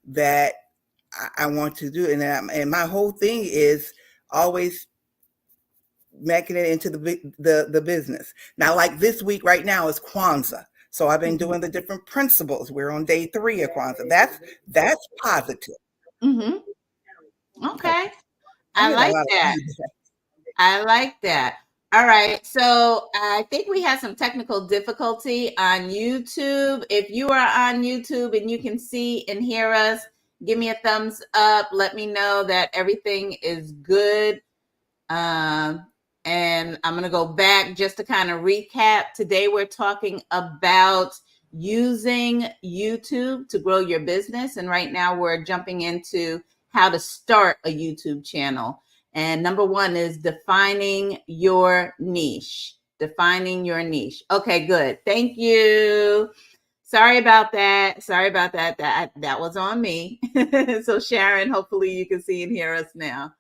that I want to do. And my whole thing is always making it into the business. Now, like this week right now is Kwanzaa. So I've been doing the different principles. We're on day 3 of Kwanzaa. That's positive. Mm-hmm. Okay. Okay. I'm I getting a like lot of that. feedback. I like that. All right. So I think we had some technical difficulty on YouTube. If you are on YouTube and you can see and hear us, give me a thumbs up. Let me know that everything is good. And I'm going to go back just to kind of recap. Today, we're talking about using YouTube to grow your business. And right now, we're jumping into how to start a YouTube channel. And number 1 is defining your niche. Defining your niche. Okay, good. Thank you. Sorry about that. That was on me. So Sharon, hopefully you can see and hear us now.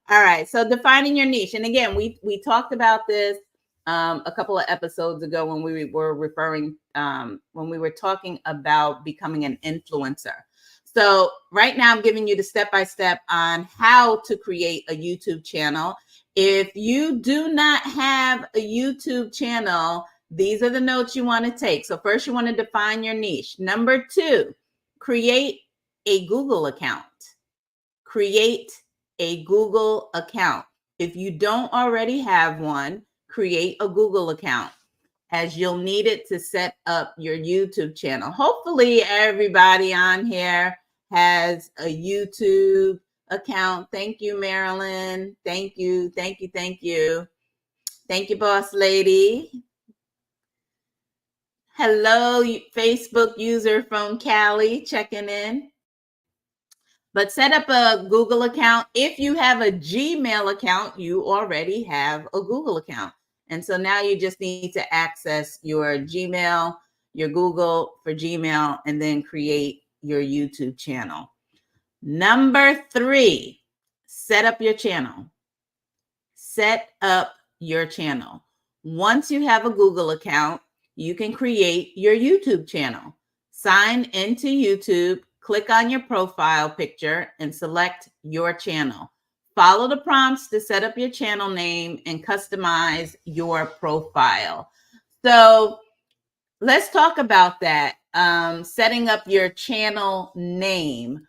All right. So defining your niche. And again, we talked about this a couple of episodes ago when we were when we were talking about becoming an influencer. So right now I'm giving you the step-by-step on how to create a YouTube channel. If you do not have a YouTube channel, these are the notes you want to take. So first you want to define your niche. Number 2, create a Google account. Create a Google account. If you don't already have one, create a Google account, as you'll need it to set up your YouTube channel. Hopefully everybody on here has a YouTube account. Thank you, Marilyn. Thank you. Thank you. Thank you. Thank you, boss lady. Hello, Facebook user from Cali checking in. But set up a Google account. If you have a Gmail account, you already have a Google account. And so now you just need to access your Gmail, your Google for Gmail, and then create your YouTube channel. Number 3, set up your channel. Set up your channel. Once you have a Google account, you can create your YouTube channel. Sign into YouTube, click on your profile picture, and select your channel. Follow the prompts to set up your channel name and customize your profile. So let's talk about that. Setting up your channel name.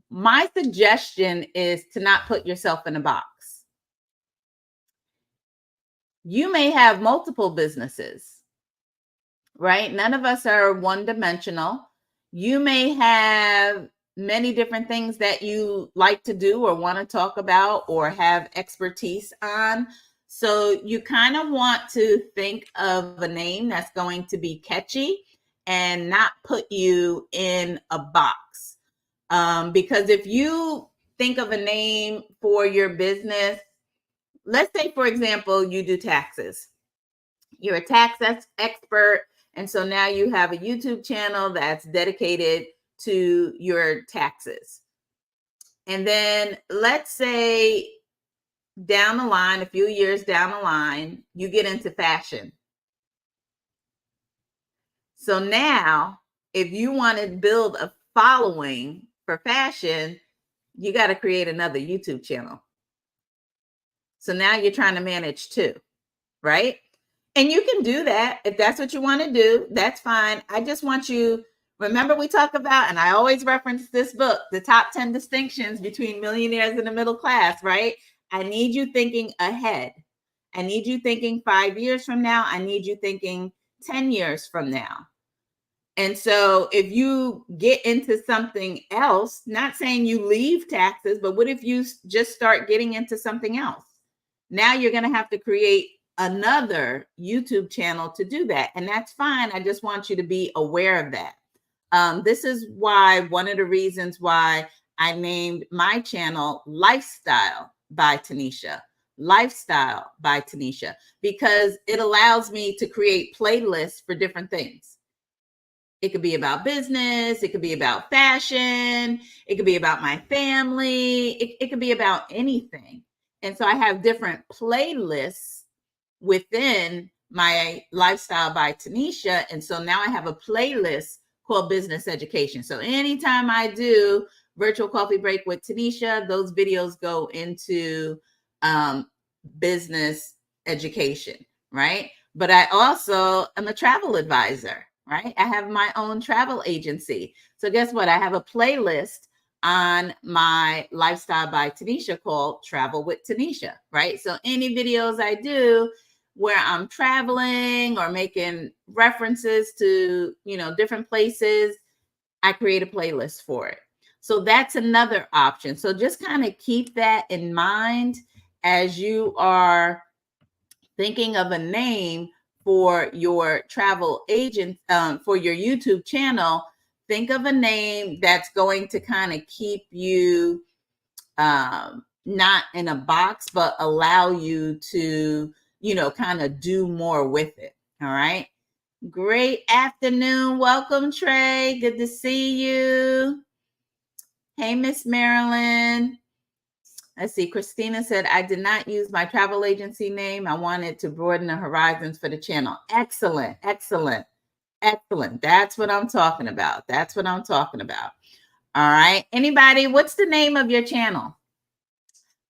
My suggestion is to not put yourself in a box. You may have multiple businesses, right? None of us are one-dimensional. You may have many different things that you like to do or want to talk about or have expertise on. So you kind of want to think of a name that's going to be catchy and not put you in a box. Because if you think of a name for your business, let's say, for example, you do taxes. You're a tax expert. And so now you have a YouTube channel that's dedicated to your taxes. And then let's say down the line, a few years down the line, you get into fashion. So now, if you want to build a following for fashion, you got to create another YouTube channel. So now you're trying to manage 2, right? And you can do that. If that's what you want to do, that's fine. I just want you, remember we talk about, and I always reference this book, The Top 10 Distinctions Between Millionaires and the Middle Class, right? I need you thinking ahead. I need you thinking 5 years from now. I need you thinking 10 years from now. And so if you get into something else, not saying you leave taxes, but what if you just start getting into something else? Now you're going to have to create another YouTube channel to do that. And that's fine. I just want you to be aware of that. This is why one of the reasons why I named my channel Lifestyle by Tanisha. Lifestyle by Tanisha, because it allows me to create playlists for different things. It could be about business. It could be about fashion. It could be about my family. It could be about anything. And so I have different playlists within my Lifestyle by Tanisha. And so now I have a playlist called business education. So anytime I do virtual coffee break with Tanisha, those videos go into business education, right? But I also am a travel advisor, right? I have my own travel agency. So guess what? I have a playlist on my Lifestyle by Tanisha called Travel with Tanisha, right? So any videos I do where I'm traveling or making references to, different places, I create a playlist for it. So that's another option. So just kind of keep that in mind as you are thinking of a name for your travel agent, for your YouTube channel. Think of a name that's going to kind of keep you not in a box, but allow you to, kind of do more with it. All right. Great afternoon. Welcome, Trey. Good to see you. Hey, Miss Marilyn. Let's see. Christina said, I did not use my travel agency name. I wanted to broaden the horizons for the channel. Excellent. Excellent. Excellent. That's what I'm talking about. That's what I'm talking about. All right. Anybody, what's the name of your channel?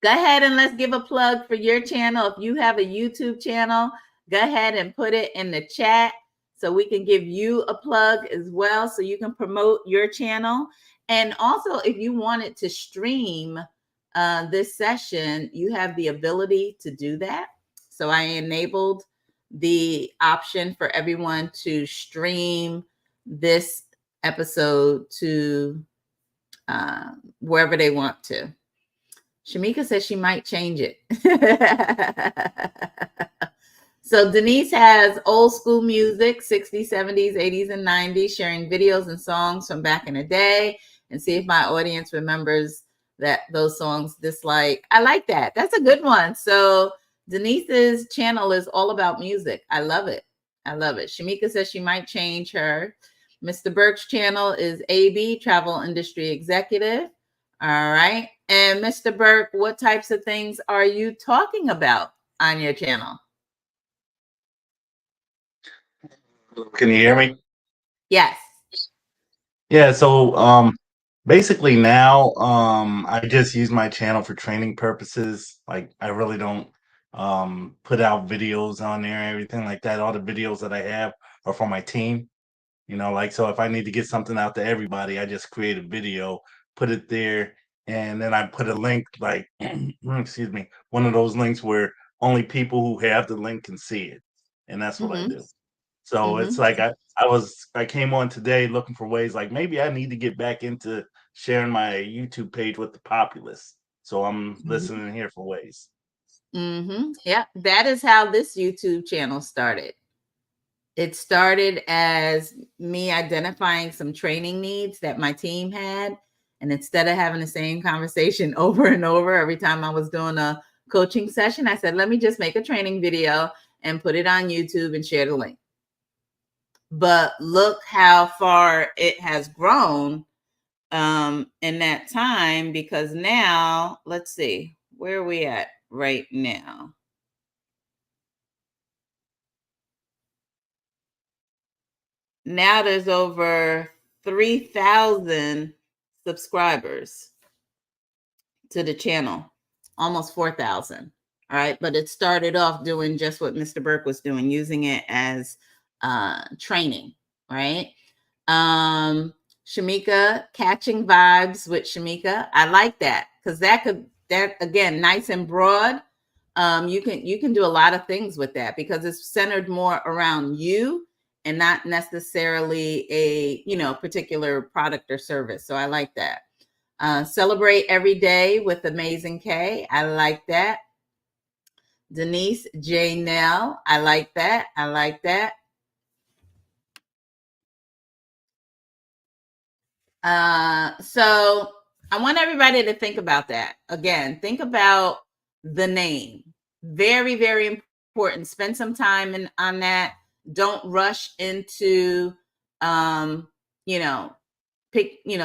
Go ahead and let's give a plug for your channel. If you have a YouTube channel, go ahead and put it in the chat so we can give you a plug as well so you can promote your channel. And also, if you wanted to stream this session, you have the ability to do that. So I enabled the option for everyone to stream this episode to wherever they want to. Shamika says she might change it. So Denise has old school music, 60s, 70s, 80s, and 90s, sharing videos and songs from back in the day, and see if my audience remembers that those songs dislike. I like that. That's a good one. So Denise's channel is all about music. I love it. I love it. Shamika says she might change her. Mr. Burke's channel is AB, Travel Industry Executive. All right. And Mr. Burke, what types of things are you talking about on your channel? Can you hear me? Yes. Yeah, so basically now I just use my channel for training purposes. Like I really don't put out videos on there and everything like that. All the videos that I have are for my team. Like so if I need to get something out to everybody, I just create a video, put it there, and then I put a link like excuse me, one of those links where only people who have the link can see it. And that's what I Mm-hmm. do. So it's Mm-hmm. like I came on today looking for ways like maybe I need to get back into sharing my YouTube page with the populace. So I'm Mm-hmm. listening here for ways. Mm-hmm. Yeah, that is how this YouTube channel started. It started as me identifying some training needs that my team had. And instead of having the same conversation over and over every time I was doing a coaching session, I said, let me just make a training video and put it on YouTube and share the link. But look how far it has grown in that time, because now, let's see, where are we at right now? Now there's over 3,000 subscribers to the channel, almost 4,000. All right. But it started off doing just what Mr. Burke was doing, using it as training. Right. Shamika, catching vibes with Shamika. I like that because that again, nice and broad. You can do a lot of things with that because it's centered more around you and not necessarily a particular product or service. So I like that. Celebrate every day with Amazing K. I like that. Denise J. Nell. I like that. I like that. So I want everybody to think about that. Again, think about the name. Very, very important. Spend some time on that. Don't rush into, um, you know,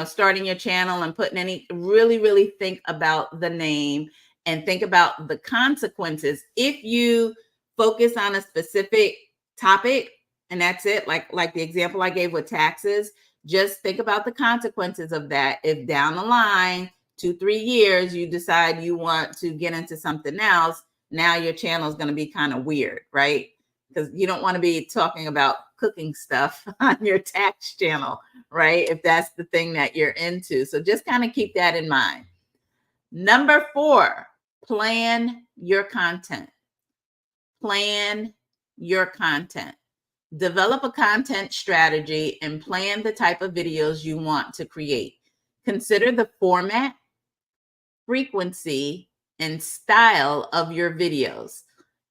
starting your channel and putting really, really think about the name and think about the consequences. If you focus on a specific topic and that's it, like the example I gave with taxes, just think about the consequences of that. If down the line, 2-3 years, you decide you want to get into something else, now your channel is going to be kind of weird, right? Because you don't want to be talking about cooking stuff on your tax channel, right? If that's the thing that you're into. So just kind of keep that in mind. Number 4, plan your content. Plan your content. Develop a content strategy and plan the type of videos you want to create. Consider the format, frequency, and style of your videos.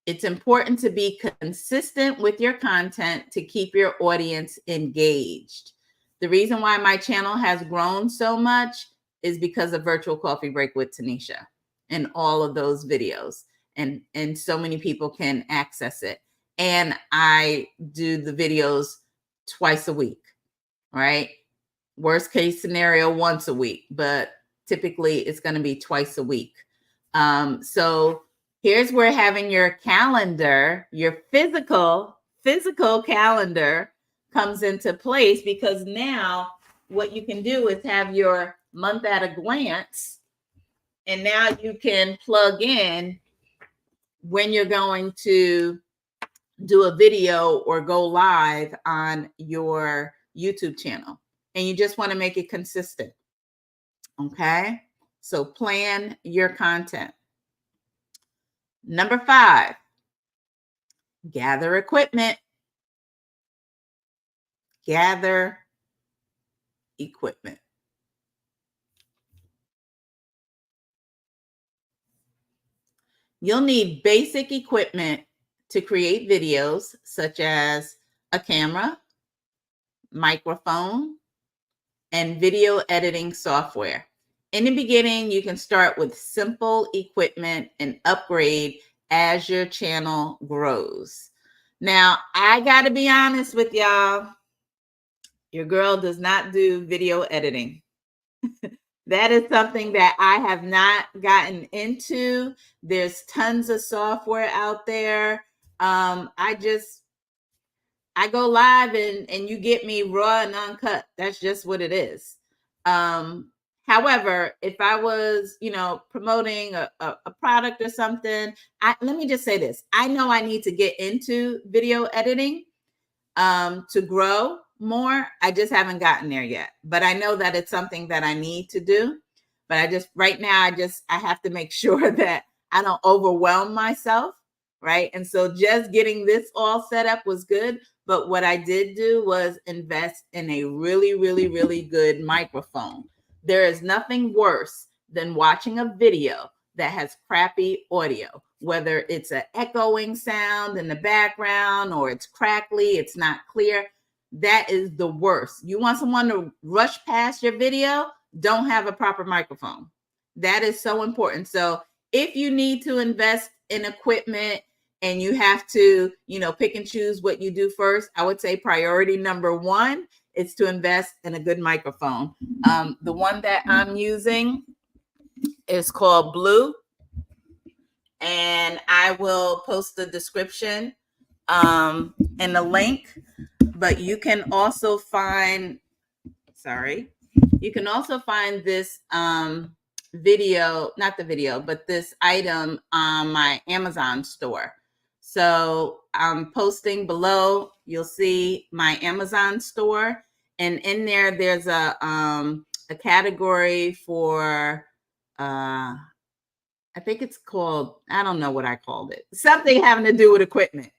It's important to be consistent with your content to keep your audience engaged. The reason why my channel has grown so much is because of Virtual Coffee Break with Tanisha and all of those videos. And so many people can access it. And I do the videos twice a week, right? Worst case scenario, once a week, but typically it's going to be twice a week. So here's where having your calendar, your physical calendar comes into place, because now what you can do is have your month at a glance, and now you can plug in when you're going to do a video or go live on your YouTube channel. And you just want to make it consistent. Okay? So plan your content. Number 5, gather equipment. Gather equipment. You'll need basic equipment to create videos, such as a camera, microphone, and video editing software. In the beginning, you can start with simple equipment and upgrade as your channel grows. Now, I got to be honest with y'all. Your girl does not do video editing. That is something that I have not gotten into. There's tons of software out there. I go live and you get me raw and uncut. That's just what it is. However, if I was, promoting a product or something, let me just say this. I know I need to get into video editing to grow more. I just haven't gotten there yet, but I know that it's something that I need to do. But right now, I have to make sure that I don't overwhelm myself, right? And so just getting this all set up was good. But what I did do was invest in a really, really, really good microphone. There is nothing worse than watching a video that has crappy audio, whether it's an echoing sound in the background or it's crackly, it's not clear. That is the worst. You want someone to rush past your video? Don't have a proper microphone. That is so important. So if you need to invest in equipment and you have to, pick and choose what you do first, I would say priority number 1 is to invest in a good microphone. The one that I'm using is called Blue, and I will post the description and the link. But you can also find, this this item on my Amazon store. So I'm posting below. You'll see my Amazon store, and in there, there's a category for I think it's called, I don't know what I called it. Something having to do with equipment.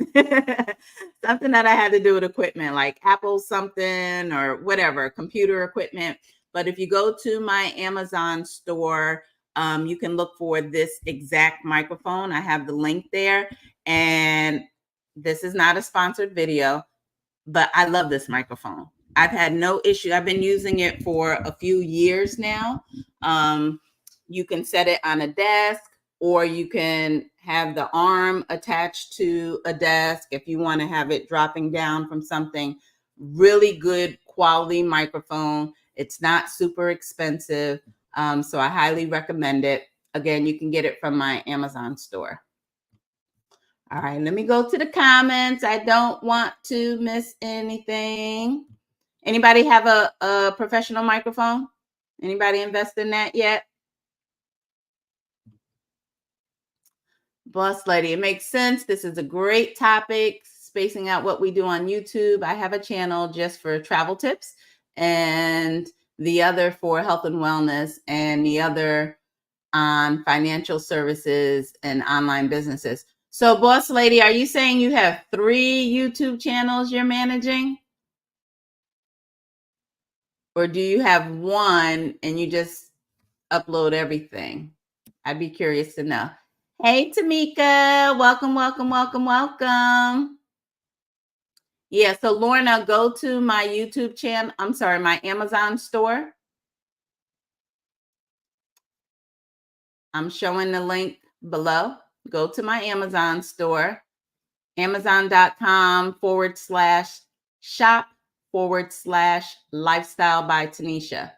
Something that I had to do with equipment, like Apple something or whatever, computer equipment. But if you go to my Amazon store, you can look for this exact microphone. I have the link there. And this is not a sponsored video, but I love this microphone. I've had no issue. I've been using it for a few years now. You can set it on a desk, or you can have the arm attached to a desk if you want to have it dropping down from something. Really good quality microphone. It's not super expensive. So I highly recommend it. Again, you can get it from my Amazon store. All right, let me go to the comments. I don't want to miss anything. Anybody have a professional microphone? Anybody invest in that yet? Boss lady, it makes sense. This is a great topic, spacing out what we do on YouTube. I have a channel just for travel tips and the other for health and wellness and the other on financial services and online businesses. So boss lady, are you saying you have 3 YouTube channels you're managing? Or do you have one and you just upload everything? I'd be curious to know. Hey, Tamika, welcome, welcome, welcome, welcome. Yeah, so Lorna, go to my YouTube channel. I'm sorry, my Amazon store. I'm showing the link below. Go to my Amazon store, amazon.com/shop/lifestyle by Tanisha.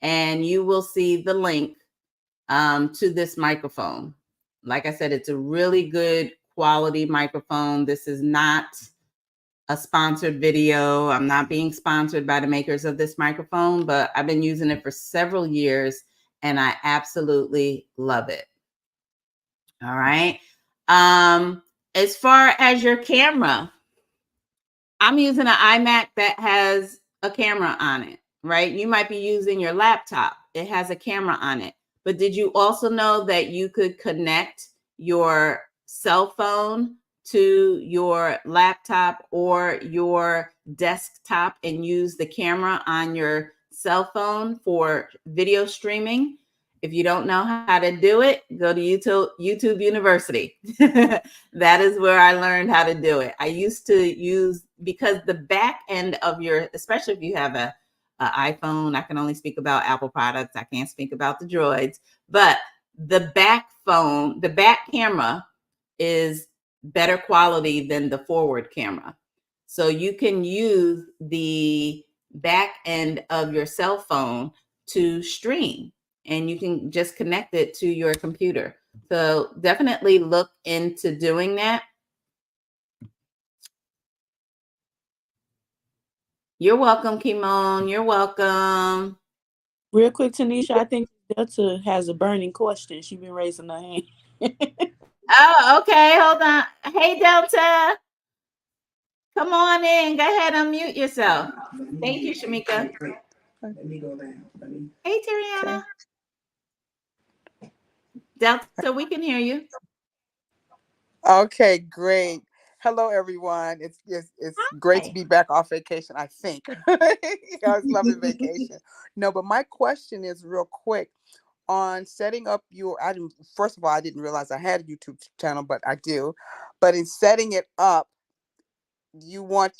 And you will see the link to this microphone. Like I said, it's a really good quality microphone. This is not a sponsored video. I'm not being sponsored by the makers of this microphone, but I've been using it for several years and I absolutely love it. All right. As far as your camera, I'm using an iMac that has a camera on it, right? You might be using your laptop. It has a camera on it. But did you also know that you could connect your cell phone to your laptop or your desktop and use the camera on your cell phone for video streaming? If you don't know how to do it, go to YouTube University. That is where I learned how to do it. I used to use, because the back end of your, especially if you have a iPhone, I can only speak about Apple products. I can't speak about the Droids, but the back camera is better quality than the forward camera. So you can use the back end of your cell phone to stream and you can just connect it to your computer. So definitely look into doing that. You're welcome, Kimon. You're welcome. Real quick, Tanisha, I think Delta has a burning question. She's been raising her hand. Oh, okay. Hold on. Hey, Delta. Come on in. Go ahead, unmute yourself. Thank you, Shamika. Let me go down. Hey, Tariana. Delta, we can hear you. Okay, great. Hello, everyone. It's great to be back off vacation, I think. I was loving vacation. No, but my question is real quick on setting up first of all, I didn't realize I had a YouTube channel, but I do. But in setting it up, you want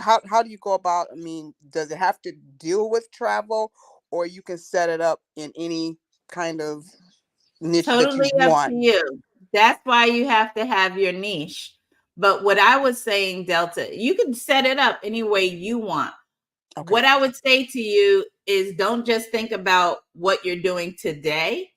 how do you go about, I mean, does it have to deal with travel or you can set it up in any kind of niche that you Totally up want? to you. That's why you have to have your niche. But what I was saying, Delta, you can set it up any way you want. Okay. What I would say to you is don't just think about what you're doing today.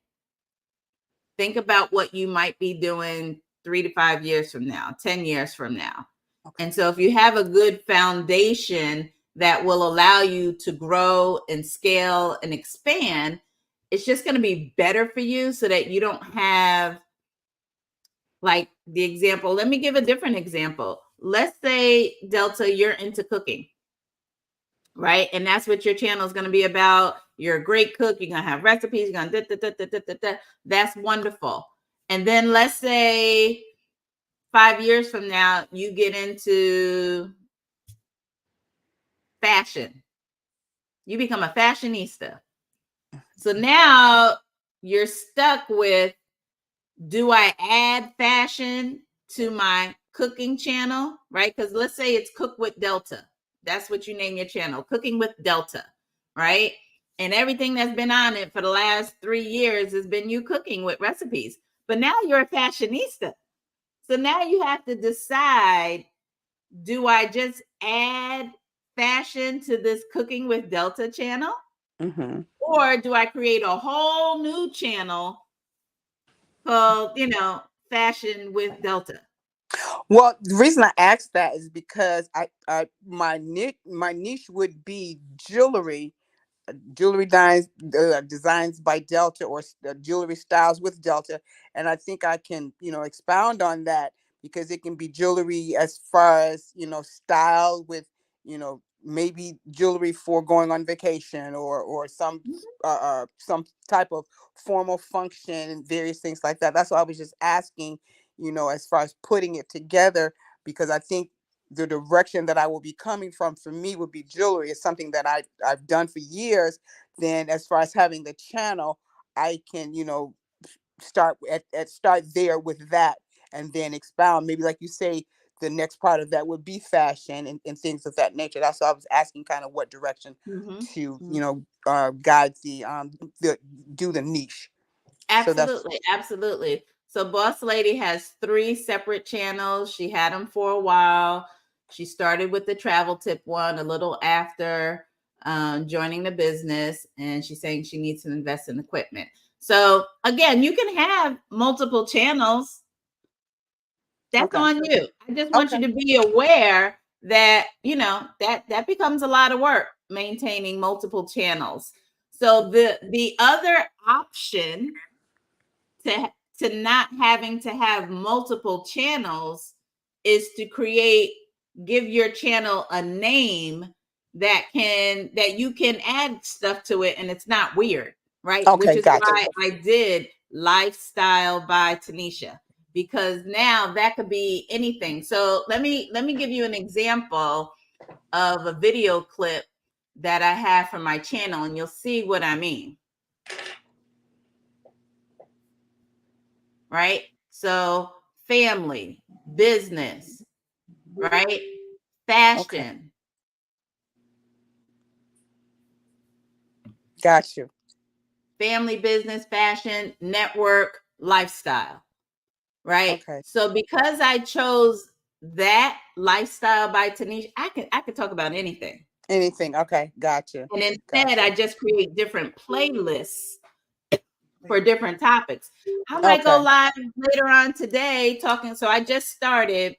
Think about what you might be doing 3 to 5 years from now, 10 years from now. Okay. And so if you have a good foundation that will allow you to grow and scale and expand, it's just going to be better for you so that you don't have, like, the example. Let me give a different example. Let's say, Delta, you're into cooking, right? And that's what your channel is going to be about. You're a great cook. You're going to have recipes. You're going to That's wonderful. And then let's say 5 years from now, you get into fashion. You become a fashionista. So now you're stuck with, do I add fashion to my cooking channel, right? Because let's say it's Cook with Delta. That's what you name your channel, Cooking with Delta, right? And everything that's been on it for the last 3 years has been you cooking with recipes. But now you're a fashionista. So now you have to decide, do I just add fashion to this Cooking with Delta channel? Mm-hmm. Or do I create a whole new channel called, Fashion with Delta? Well, the reason I asked that is because my niche would be jewelry designs by Delta, or jewelry styles with Delta. And I think I can, expound on that, because it can be jewelry as far as, style with, maybe jewelry for going on vacation, or some type of formal function, and various things like that. That's why I was just asking, as far as putting it together, because I think the direction that I will be coming from, for me, would be jewelry. It's something that I've done for years. Then as far as having the channel, I can, start there with that, and then expound, maybe like you say, the next part of that would be fashion, and things of that nature. That's why I was asking kind of what direction to, guide the do the niche. So that's Absolutely, absolutely. So Boss Lady has 3 separate channels. She had them for a while. She started with the travel tip one a little after joining the business, and she's saying she needs to invest in equipment. So again, you can have multiple channels. That's okay. on you. I just want you Okay. to be aware that, that becomes a lot of work, maintaining multiple channels. So the other option to not having to have multiple channels is to give your channel a name that you can add stuff to it, and it's not weird, right? Which Okay, is gotcha. why I did Lifestyle by Tanisha, because now that could be anything. So let me give you an example of a video clip that I have from my channel, and you'll see what I mean. Right? So family, business, right? Okay, Fashion, got you. family, business, fashion, network, lifestyle, right? Okay, So because I chose that Lifestyle by Tanisha, I could talk about anything. anything. Okay, gotcha. And instead Gotcha. I just create different playlists for different topics. I might go Okay. live later on today talking. So I just started,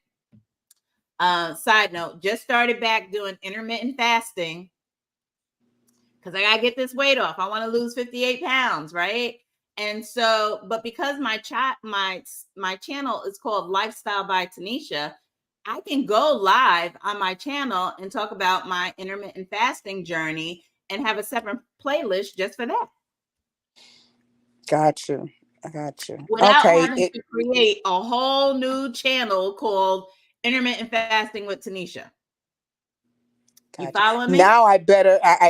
side note, just started back doing intermittent fasting, because I gotta get this weight off. I want to lose 58 pounds, right? And so, but because my channel is called Lifestyle by Tanisha, I can go live on my channel and talk about my intermittent fasting journey and have a separate playlist just for that, Got you. I got you. without Okay. having to create a whole new channel called Intermittent Fasting with Tanisha. You Gotcha. following me? Now I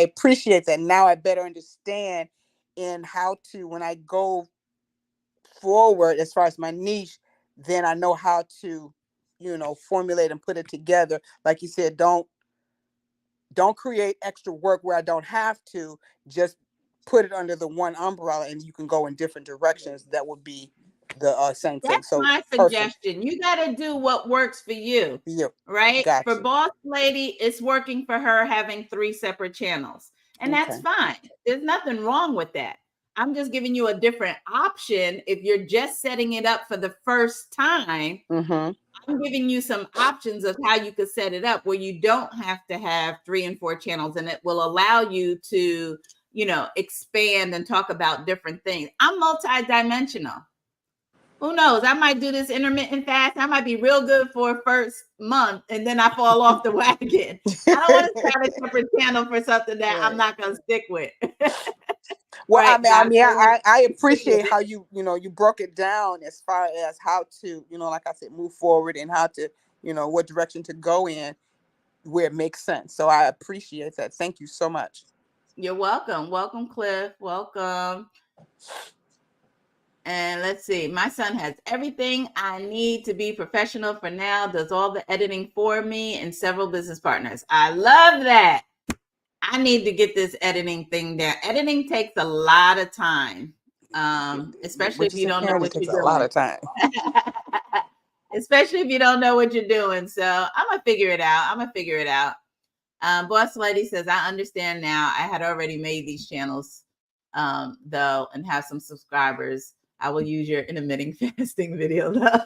appreciate that. Now I better understand in how to, when I go forward as far as my niche, then I know how to, formulate and put it together. Like you said, don't create extra work where I don't have to. Just put it under the one umbrella, and you can go in different directions. That would be the same thing. That's So my perfect. suggestion. You got to do what works for you, Yeah, right? For got you. Boss Lady, it's working for her having 3 separate channels, and that's Okay. fine. There's nothing wrong with that. I'm just giving you a different option if you're just setting it up for the first time. Mm-hmm. I'm giving you some options of how you could set it up where you don't have to have 3 and 4 channels, and it will allow you to, expand and talk about different things. I'm multidimensional. Who knows? I might do this intermittent fast. I might be real good for a first month, and then I fall off the wagon. I don't want to start a separate channel for something that I'm Right. not going to stick with. Well, Right, Dr. I appreciate how you broke it down as far as how to, like I said, move forward, and how to, what direction to go in where it makes sense. So I appreciate that. Thank you so much. You're welcome. Welcome, Cliff. Welcome. And let's see. My son has everything I need to be professional for now, does all the editing for me, and several business partners. I love that. I need to get this editing thing down. Editing takes a lot of time, especially What if you you said, don't know Karen, it what takes you're a lot doing. of time. Especially if you don't know what you're doing. So I'm going to figure it out. Boss Lady says, I understand now. I had already made these channels, though, and have some subscribers. I will use your intermittent fasting video, though.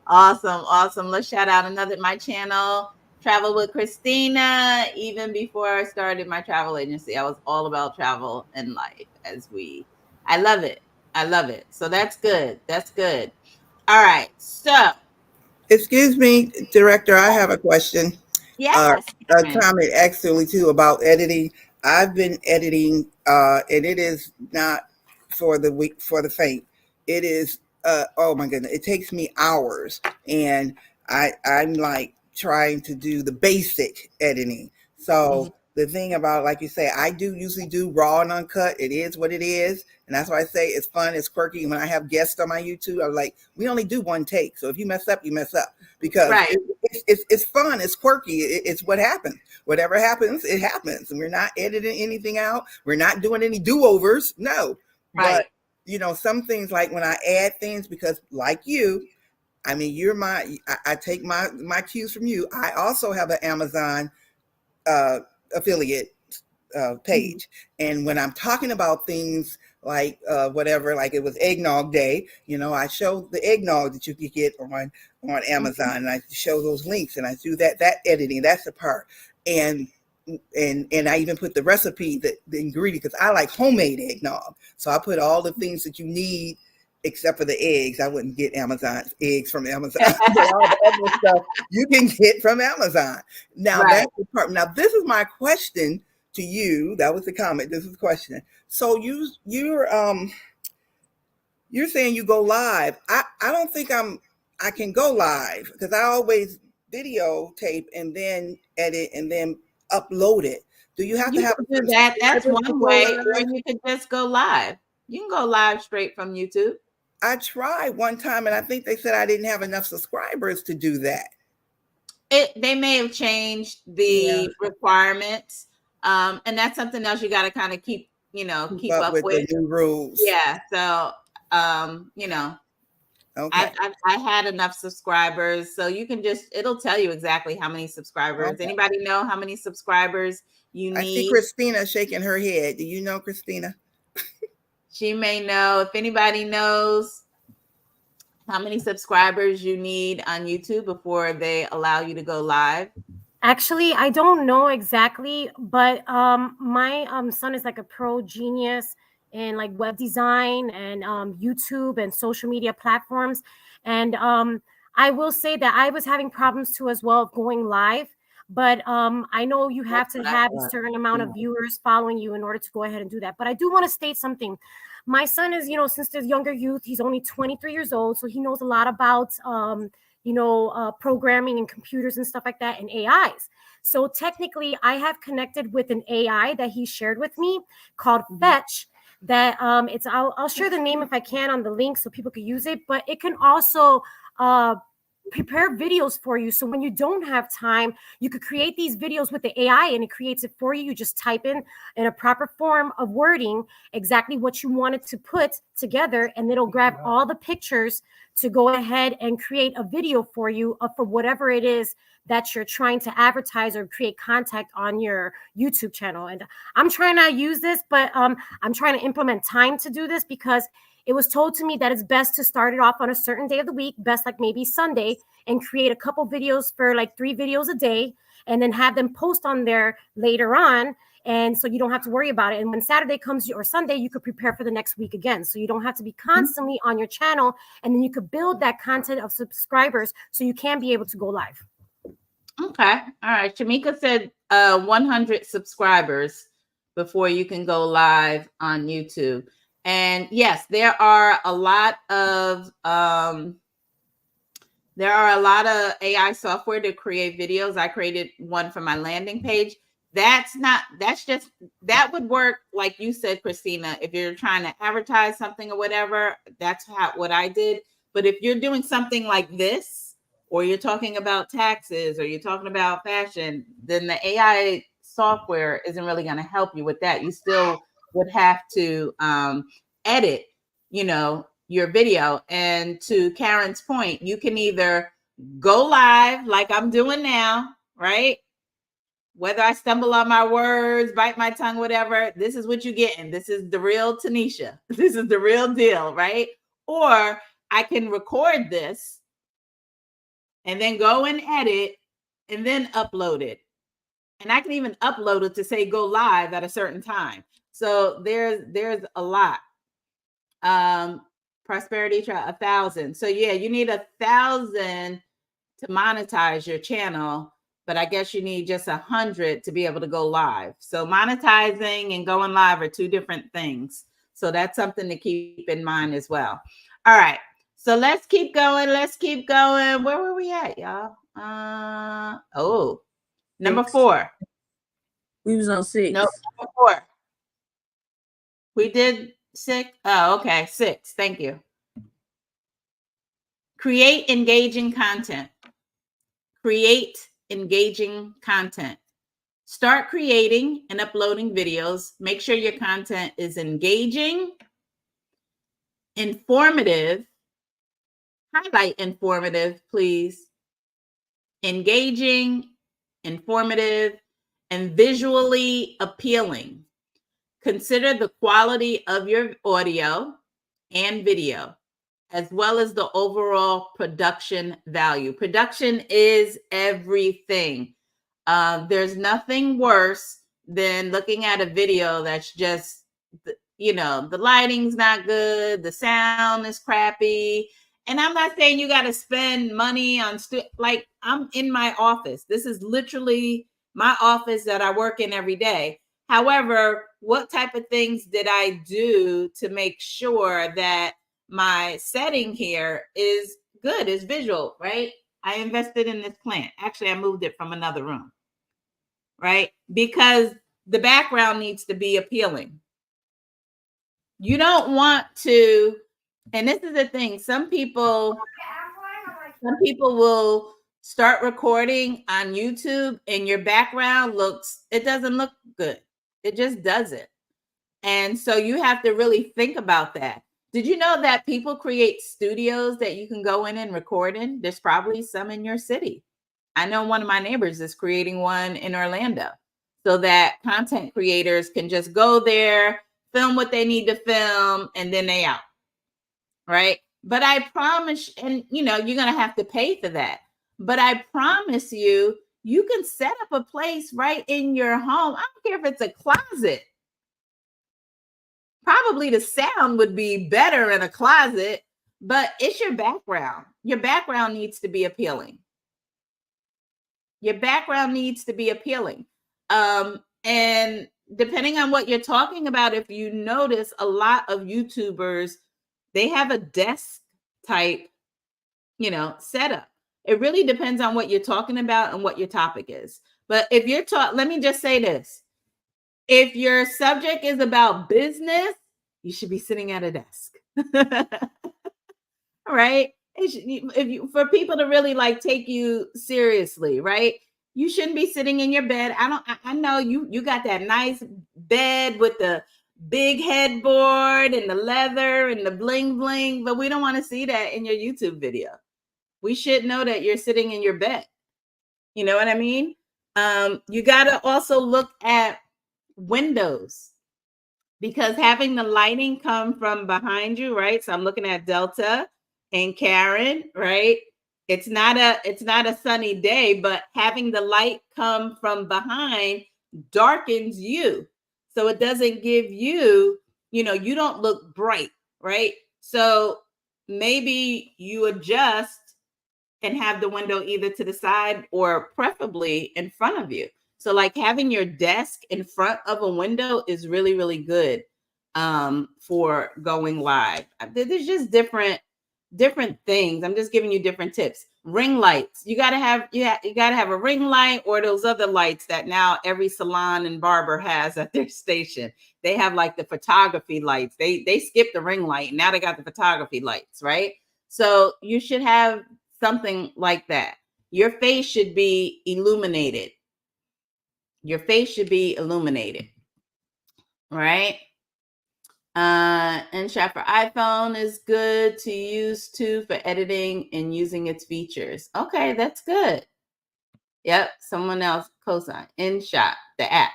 Awesome. Let's shout out my channel, Travel with Christina. Even before I started my travel agency, I was all about travel and life. I love it. So that's good. All right. So, Excuse me, director, I have a question. yes, A Karen. comment actually too about editing. I've been editing, and it is not for the weak for the faint. It is, oh my goodness, it takes me hours, and I'm like trying to do the basic editing. Mhm. So the thing about, like you say, I do usually do raw and uncut. It is what it is, and that's why I say it's fun, it's quirky. When I have guests on my YouTube, I'm like, we only do one take, so if you mess up, you mess up, because Right. it's fun, it's quirky, it's what happens. Whatever happens, it happens, and we're not editing anything out. We're not doing any do-overs, no. But Right. some things, like when I add things, because like you, I mean, I take my cues from you. I also have an Amazon uh, affiliate Mhm. page. And when I'm talking about things like whatever, like it was eggnog day, I show the eggnog that you could get on Mhm. Amazon, and I show those links, and I do that editing. That's the part. And and I even put the recipe, the ingredient, because I like homemade eggnog. So I put all the things that you need except for the eggs. I wouldn't get Amazon eggs from Amazon, but all the other stuff you can get from Amazon. Now Right. that's the part. Now this is my question to you. That was the comment. This is the question. So you're saying you go live. I don't think I can go live, because I always videotape and then edit and then upload it. Do you have to You have can a do certain that. That's subscriber to one go way, or live? you could just go live. You can go live straight from YouTube. I tried one time, and I think they said I didn't have enough subscribers to do that. They may have changed Yeah, the requirements, and that's something else you got to kind of keep keep up up with the with. new rules. Yeah. So, um, you know, Okay. I had enough subscribers, so you can it'll tell you exactly how many subscribers. Okay. Anybody know how many subscribers you I see need? Christina shaking her head. Do you know Christina? She may know. If anybody knows how many subscribers you need on YouTube before they allow you to go live. Actually, I don't know exactly, but my son is like a pro genius in like web design and YouTube and social media platforms. And I will say that I was having problems too as well of going live. But I know you That's have to what I have a thought. certain amount of Yeah. viewers following you in order to go ahead and do that. But I do want to state something. My son is, since there's younger youth, he's only 23 years old, so he knows a lot about programming and computers and stuff like that and AIs. So technically, I have connected with an AI that he shared with me called Mhm. Fetch. That I'll share the name if I can on the link so people can use it. But it can also uh, prepare videos for you. So when you don't have time, you could create these videos with the AI and it creates it for you. You just type in a proper form of wording exactly what you wanted to put together, and it'll grab all the pictures to go ahead and create a video for you for whatever it is that you're trying to advertise or create contact on your YouTube channel. And I'm trying to use this, but I'm trying to implement time to do this because it was told to me that it's best to start it off on a certain day of the week, best like maybe Sunday, and create a couple videos for like 3 videos a day, and then have them post on there later on. And so you don't have to worry about it. And when Saturday comes or Sunday, you could prepare for the next week again. So you don't have to be constantly on your channel. And then you could build that content of subscribers so you can be able to go live. Okay. All right. Shamika said 100 subscribers before you can go live on YouTube. And yes, there are a lot of AI software to create videos. I created one for my landing page. That would work like you said, Christina. If you're trying to advertise something or whatever, that's what I did. But if you're doing something like this, or you're talking about taxes, or you're talking about fashion, then the AI software isn't really going to help you with that. You still would have to edit, your video. And to Karen's point, you can either go live like I'm doing now, right? Whether I stumble on my words, bite my tongue, whatever, this is what you're getting. This is the real Tanisha. This is the real deal, right? Or I can record this and then go and edit and then upload it. And I can even upload it to say go live at a certain time. So there's a lot. Prosperity try 1,000. So yeah, you need 1,000 to monetize your channel, but I guess you need just 100 to be able to go live. So monetizing and going live are two different things. So that's something to keep in mind as well. All right. So let's keep going. Let's keep going. Where were we at, y'all? Number 4. We was on 6. No, number 4. We did 6. Oh, okay. 6. Thank you. Create engaging content. Create engaging content. Start creating and uploading videos. Make sure your content is engaging, informative. Highlight informative, please. Engaging, informative, and visually appealing. Consider the quality of your audio and video, as well as the overall production value. Production is everything. There's nothing worse than looking at a video that's just, the lighting's not good, the sound is crappy. And I'm not saying you got to spend money on like I'm in my office. This is literally my office that I work in every day. However, what type of things did I do to make sure that my setting here is good, is visual, right? I invested in this plant. Actually, I moved it from another room, right? Because the background needs to be appealing. You don't want to, and this is the thing, some people will start recording on YouTube and your background it doesn't look good. It just doesn't. And so you have to really think about that. Did you know that people create studios that you can go in and record in? There's probably some in your city. I know one of my neighbors is creating one in Orlando so that content creators can just go there, film what they need to film, and then they out. Right? But I promise, and you're going to have to pay for that. But I promise you, you can set up a place right in your home. I don't care if it's a closet. Probably the sound would be better in a closet, but it's your background. Your background needs to be appealing. Your background needs to be appealing. And depending on what you're talking about, if you notice, a lot of YouTubers, they have a desk type, setup. It really depends on what you're talking about and what your topic is. But if you're let me just say this. If your subject is about business, you should be sitting at a desk. Right? For people to really take you seriously, right? You shouldn't be sitting in your bed. I know you got that nice bed with the big headboard and the leather and the bling bling, but we don't want to see that in your YouTube video. We should know that you're sitting in your bed. You know what I mean? You got to also look at windows, because having the lighting come from behind you, right? So I'm looking at Delta and Karen, right? It's not a sunny day, but having the light come from behind darkens you. So it doesn't give you, you don't look bright, right? So maybe you adjust and have the window either to the side or preferably in front of you. So having your desk in front of a window is really, really good for going live. There's just different things. I'm just giving you different tips. Ring lights. You gotta have a ring light, or those other lights that now every salon and barber has at their station. They have the photography lights. They skipped the ring light. Now they got the photography lights, right? So you should have something like that. Your face should be illuminated. Your face should be illuminated, right? InShot for iPhone is good to use too for editing and using its features. Okay, that's good. Yep, someone else co-signed InShot, the app.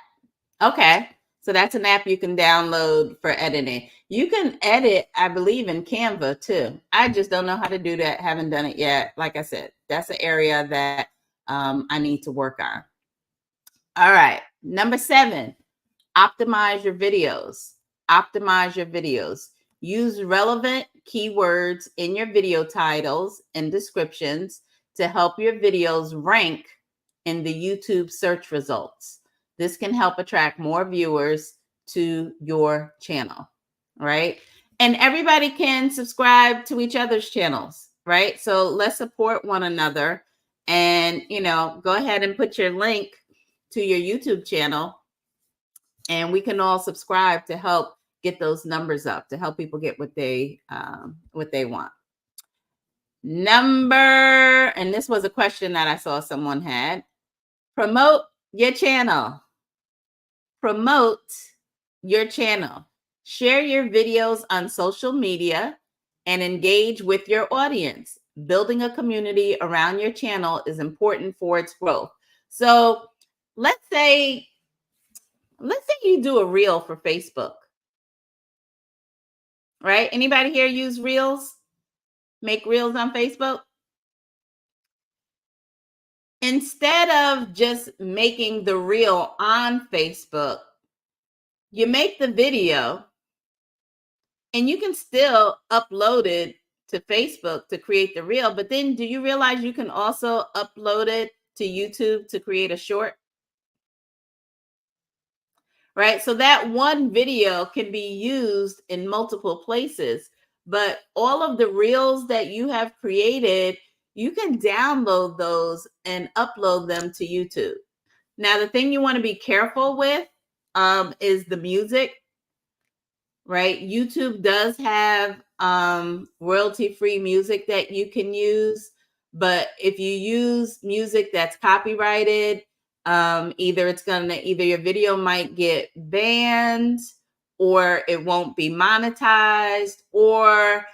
Okay, So that's an app you can download for editing. You can edit, I believe, in Canva too. I just don't know how to do that. Haven't done it yet. Like I said, that's an area that I need to work on. All right. Number 7, optimize your videos. Optimize your videos. Use relevant keywords in your video titles and descriptions to help your videos rank in the YouTube search results. This can help attract more viewers to your channel, right? And everybody can subscribe to each other's channels, right? So let's support one another and, go ahead and put your link to your YouTube channel, and we can all subscribe to help get those numbers up, to help people get what they want. And this was a question that I saw someone had. Promote your channel. Promote your channel. Share your videos on social media and engage with your audience. Building a community around your channel is important for its growth. So let's say you do a reel for Facebook, right? Anybody here use reels? Make reels on Facebook? Instead of just making the reel on Facebook, you make the video and you can still upload it to Facebook to create the reel. But then do you realize you can also upload it to YouTube to create a short? Right? So that one video can be used in multiple places, but all of the reels that you have created, you can download those and upload them to YouTube. Now, the thing you want to be careful with is the music, right? YouTube does have royalty-free music that you can use, but if you use music that's copyrighted, either your video might get banned, or it won't be monetized, or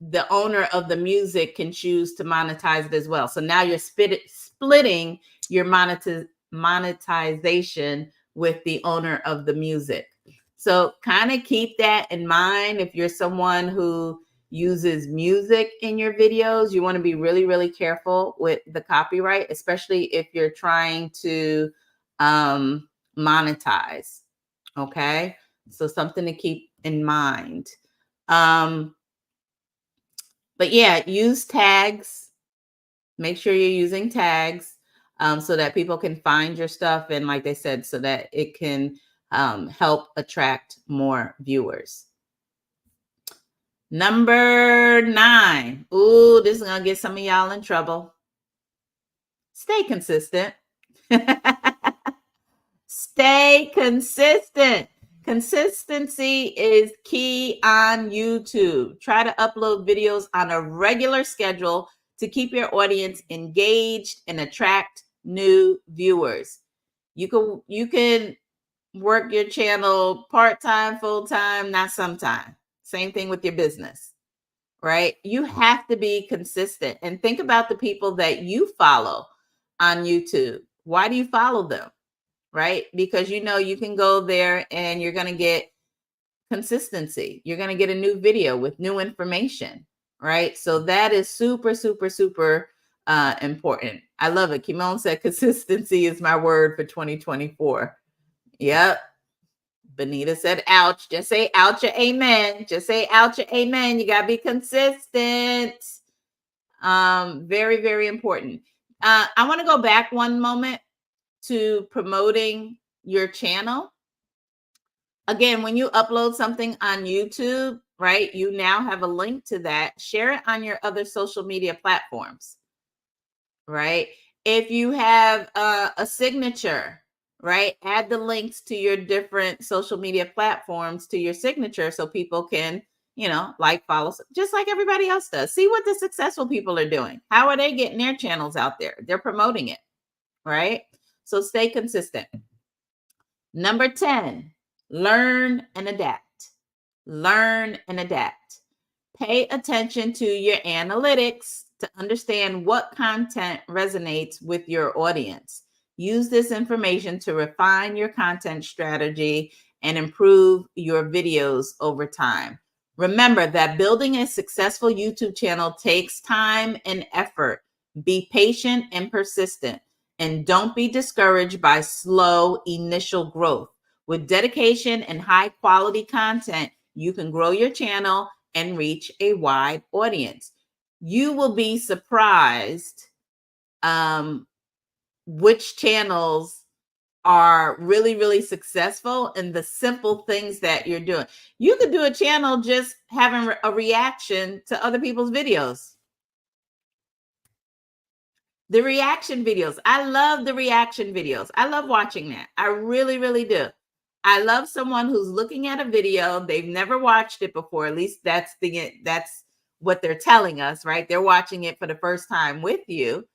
the owner of the music can choose to monetize it as well. So now you're splitting your monetization with the owner of the music. So kind of keep that in mind. If you're someone who uses music in your videos, you want to be really, really careful with the copyright, especially if you're trying to monetize. Okay. So something to keep in mind. But yeah, use tags. Make sure you're using tags so that people can find your stuff. And like they said, so that it can help attract more viewers. Number 9. Ooh, this is going to get some of y'all in trouble. Stay consistent. Stay consistent. Consistency is key on YouTube. Try to upload videos on a regular schedule to keep your audience engaged and attract new viewers. You can work your channel part-time, full-time, not sometime. Same thing with your business, right? You have to be consistent, and think about the people that you follow on YouTube. Why do you follow them? Right? Because you can go there and you're going to get consistency. You're going to get a new video with new information, right? So that is super, super, super important. I love it. Kimon said consistency is my word for 2024. Yep. Benita said, ouch. Just say ouch or amen. Just say ouch or amen. You got to be consistent. Very, very important. I want to go back one moment to promoting your channel. Again, when you upload something on YouTube, right, you now have a link to that. Share it on your other social media platforms, right? If you have a signature, right, add the links to your different social media platforms to your signature so people can, follow, just like everybody else does. See what the successful people are doing. How are they getting their channels out there? They're promoting it, right? So stay consistent. Number 10, learn and adapt. Learn and adapt. Pay attention to your analytics to understand what content resonates with your audience. Use this information to refine your content strategy and improve your videos over time. Remember that building a successful YouTube channel takes time and effort. Be patient and persistent, and don't be discouraged by slow initial growth. With dedication and high quality content, you can grow your channel and reach a wide audience. You will be surprised which channels are really, really successful and the simple things that you're doing. You could do a channel just having a reaction to other people's videos. The reaction videos. I love the reaction videos. I love watching that. I really, really do. I love someone who's looking at a video. They've never watched it before. At least that's what they're telling us, right? They're watching it for the first time with you.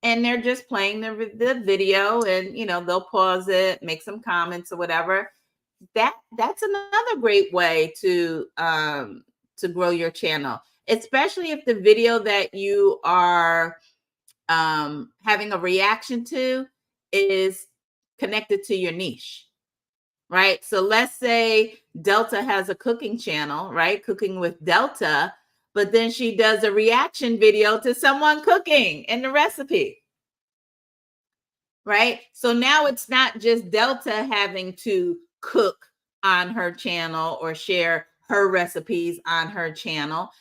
And they're just playing the video, and they'll pause it, make some comments or whatever. That's another great way to grow your channel, especially if the video that you are having a reaction to is connected to your niche, right? So let's say Delta has a cooking channel, right? Cooking with Delta, but then she does a reaction video to someone cooking and the recipe, right? So now it's not just Delta having to cook on her channel or share her recipes on her channel.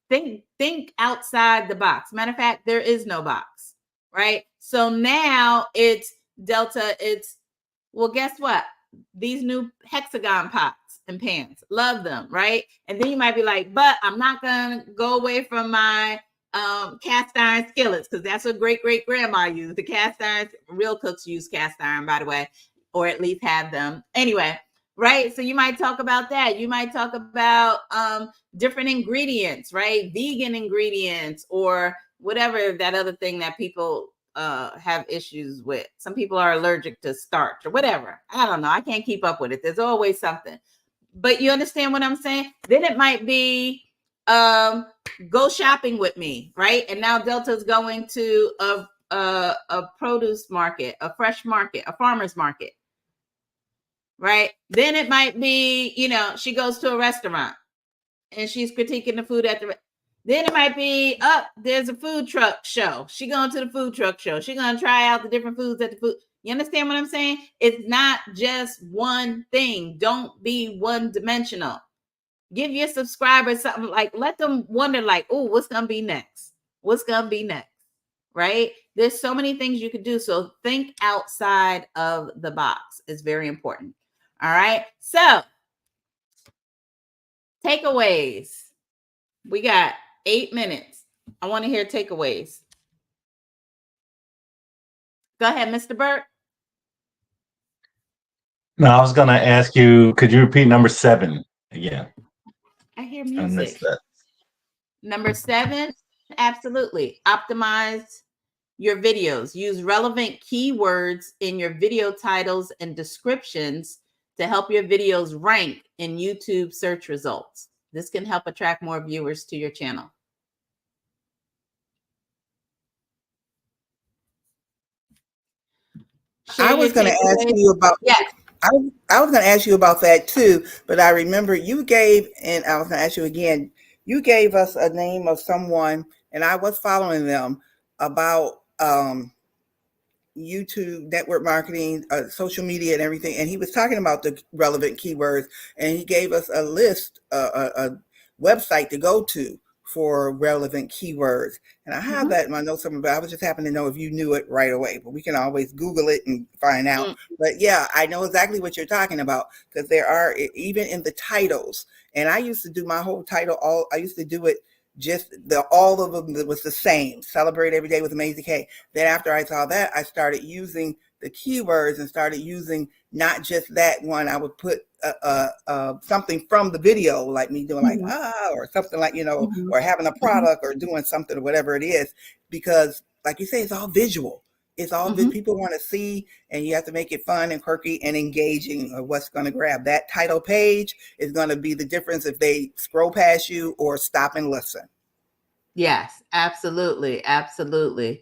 Think outside the box. Matter of fact, there is no box, right? So now it's Delta. Well, guess what? These new hexagon pots and pans, love them, right? And then you might be like, but I'm not gonna go away from my cast iron skillets, because that's what great grandma used. The cast iron, real cooks use cast iron, by the way, or at least have them anyway, right? So you might talk about that. You might talk about different ingredients, right? Vegan ingredients, or whatever that other thing that people have issues with. Some people are allergic to starch or whatever. I don't know. I can't keep up with it. There's always something. But you understand what I'm saying? Then it might be go shopping with me, right? And now Delta's going to a produce market, a fresh market, a farmer's market, right? Then it might be, she goes to a restaurant and she's critiquing the food at the then it might be, there's a food truck show. She going to the food truck show. She going to try out the different foods at the food. You understand what I'm saying? It's not just one thing. Don't be one dimensional. Give your subscribers something, like, let them wonder, like, oh, what's going to be next? What's going to be next? Right? There's so many things you could do. So think outside of the box. It's very important. All right. So takeaways. We got 8 minutes. I want to hear takeaways. Go ahead, Mr. Burt. No, I was going to ask you, could you repeat number 7 again? I hear I music. missed that. Number 7, absolutely. Optimize your videos. Use relevant keywords in your video titles and descriptions to help your videos rank in YouTube search results. This can help attract more viewers to your channel. I was going to ask you about. Yes. I was going to ask you about that too, but I remember you gave, and I was going to ask you again. You gave us a name of someone, and I was following them about YouTube, network marketing, social media, and everything. And he was talking about the relevant keywords, and he gave us a list, a website to go to for relevant keywords. And I have that in my notes somewhere, but I was just happening to know if you knew it right away. But we can always Google it and find out. But yeah, I know exactly what you're talking about, because there are, even in the titles. And I used to do my whole title, I used to do it just all of them was the same. Celebrate every day with Amazing K. Then after I saw that, I started using the keywords and started using not just that one. I would put something from the video, like me doing like or something like, or having a product or doing something or whatever it is, because like you say, it's all visual. It's all people want to see, and you have to make it fun and quirky and engaging, or what's going to grab. That title page is going to be the difference if they scroll past you or stop and listen. Yes, absolutely. Absolutely.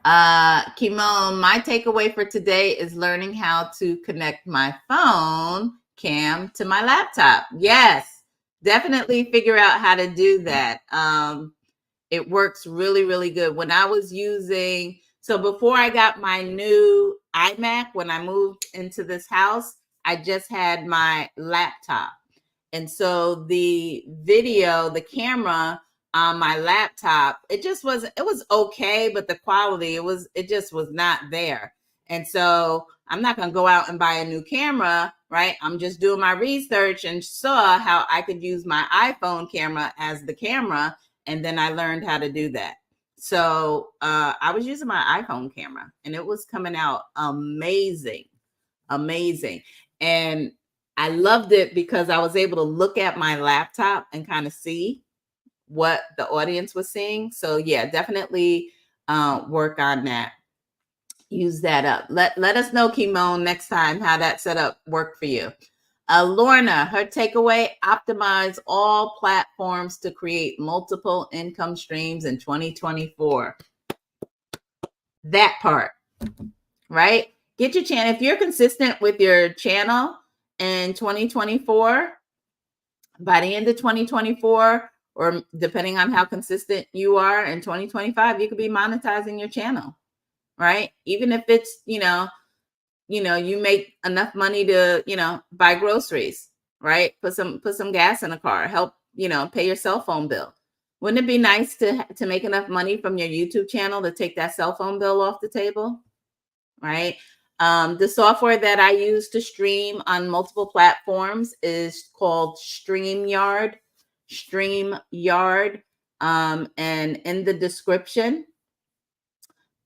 Kimon, my takeaway for today is learning how to connect my phone cam to my laptop. Yes, definitely figure out how to do that. It works really, really good. When I was using, so before I got my new iMac, when I moved into this house, I just had my laptop. And so the video, the camera on my laptop, it just wasn't, it was okay, but the quality, it just was not there. And so I'm not going to go out and buy a new camera, right? I'm just doing my research and saw how I could use my iPhone camera as the camera. And then I learned how to do that. So I was using my iPhone camera and it was coming out amazing, amazing. And I loved it because I was able to look at my laptop and kind of see what the audience was seeing. So yeah, definitely work on that. Use that up. Let us know, Kimon, next time how that setup worked for you. Lorna, her takeaway: optimize all platforms to create multiple income streams in 2024. That part, right? Get your channel. If you're consistent with your channel in 2024, by the end of 2024, or depending on how consistent you are in 2025, you could be monetizing your channel, right? Even if it's, you make enough money to, buy groceries, right? Put some gas in a car, help, pay your cell phone bill. Wouldn't it be nice to make enough money from your YouTube channel to take that cell phone bill off the table, right? The software that I use to stream on multiple platforms is called StreamYard. StreamYard. And in the description,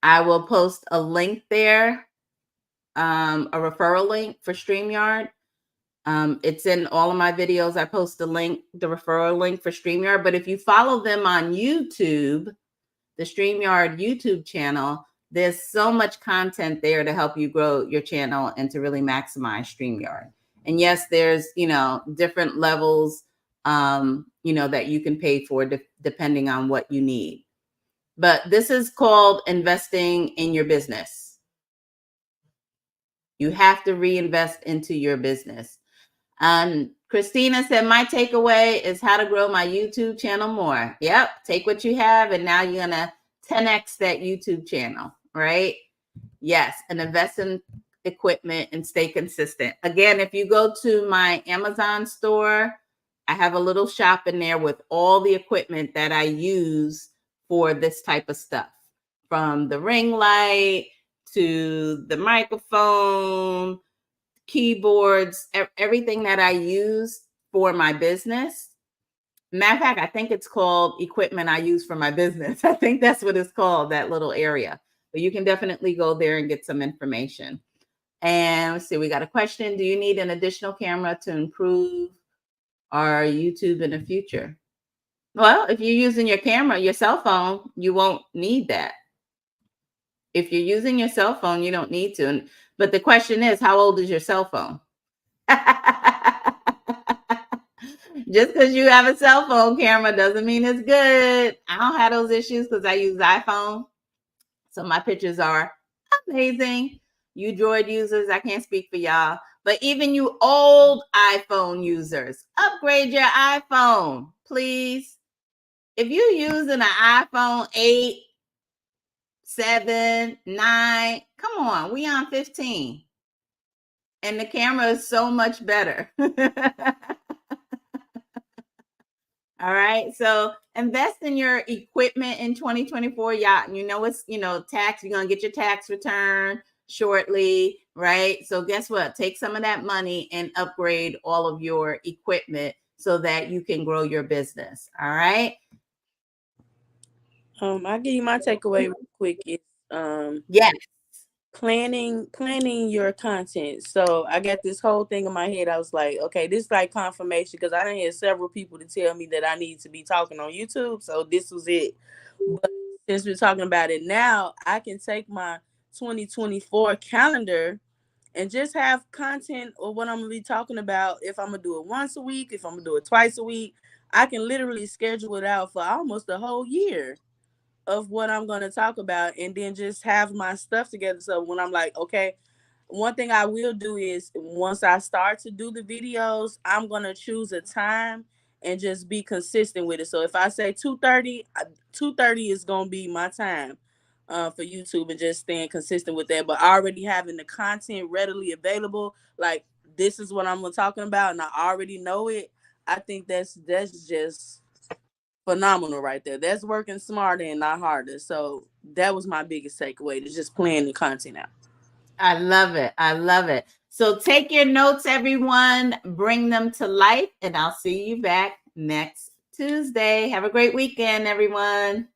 I will post a link there, a referral link for StreamYard. It's in all of my videos. I post the referral link for StreamYard. But if you follow them on YouTube, the StreamYard YouTube channel, there's so much content there to help you grow your channel and to really maximize StreamYard. And yes, there's, different levels, that you can pay for depending on what you need. But this is called investing in your business. You have to reinvest into your business. Christina said, my takeaway is how to grow my YouTube channel more. Yep. Take what you have and now you're going to 10x that YouTube channel, right? Yes. And invest in equipment and stay consistent. Again, if you go to my Amazon store, I have a little shop in there with all the equipment that I use for this type of stuff, from the ring light to the microphone, keyboards, everything that I use for my business. Matter of fact, I think it's called equipment I use for my business. I think that's what it's called, that little area. But you can definitely go there and get some information. And let's see, we got a question. Do you need an additional camera to improve our YouTube in the future? Well, if you're using your camera, your cell phone, you won't need that. If you're using your cell phone, you don't need to. But the question is, how old is your cell phone? Just because you have a cell phone camera doesn't mean it's good. I don't have those issues because I use iPhone. So my pictures are amazing. You Droid users, I can't speak for y'all. But even you old iPhone users, upgrade your iPhone, please. If you're using an iPhone 8, 7, 9, come on, we on 15. And the camera is so much better. All right. So invest in your equipment in 2024. Yeah. It's, tax. You're going to get your tax return shortly. Right. So guess what? Take some of that money and upgrade all of your equipment so that you can grow your business. All right. I'll give you my takeaway real quick. It's Yes. planning your content. So I got this whole thing in my head. I was like, okay, this is like confirmation because I done had several people to tell me that I need to be talking on YouTube. So this was it. But since we're talking about it now, I can take my 2024 calendar and just have content or what I'm gonna be talking about. If I'm gonna do it once a week, if I'm gonna do it twice a week, I can literally schedule it out for almost a whole year. of what I'm going to talk about, and then just have my stuff together. So when I'm like, okay, one thing I will do is once I start to do the videos, I'm going to choose a time and just be consistent with it. So if I say 2:30, 2:30 is going to be my time for YouTube, and just staying consistent with that. But already having the content readily available, like this is what I'm talking about, and I already know it. I think that's just phenomenal right there. That's working smarter and not harder. So that was my biggest takeaway, to just plan the content out. I love it. I love it. So take your notes, everyone, bring them to life, and I'll see you back next Tuesday. Have a great weekend, everyone.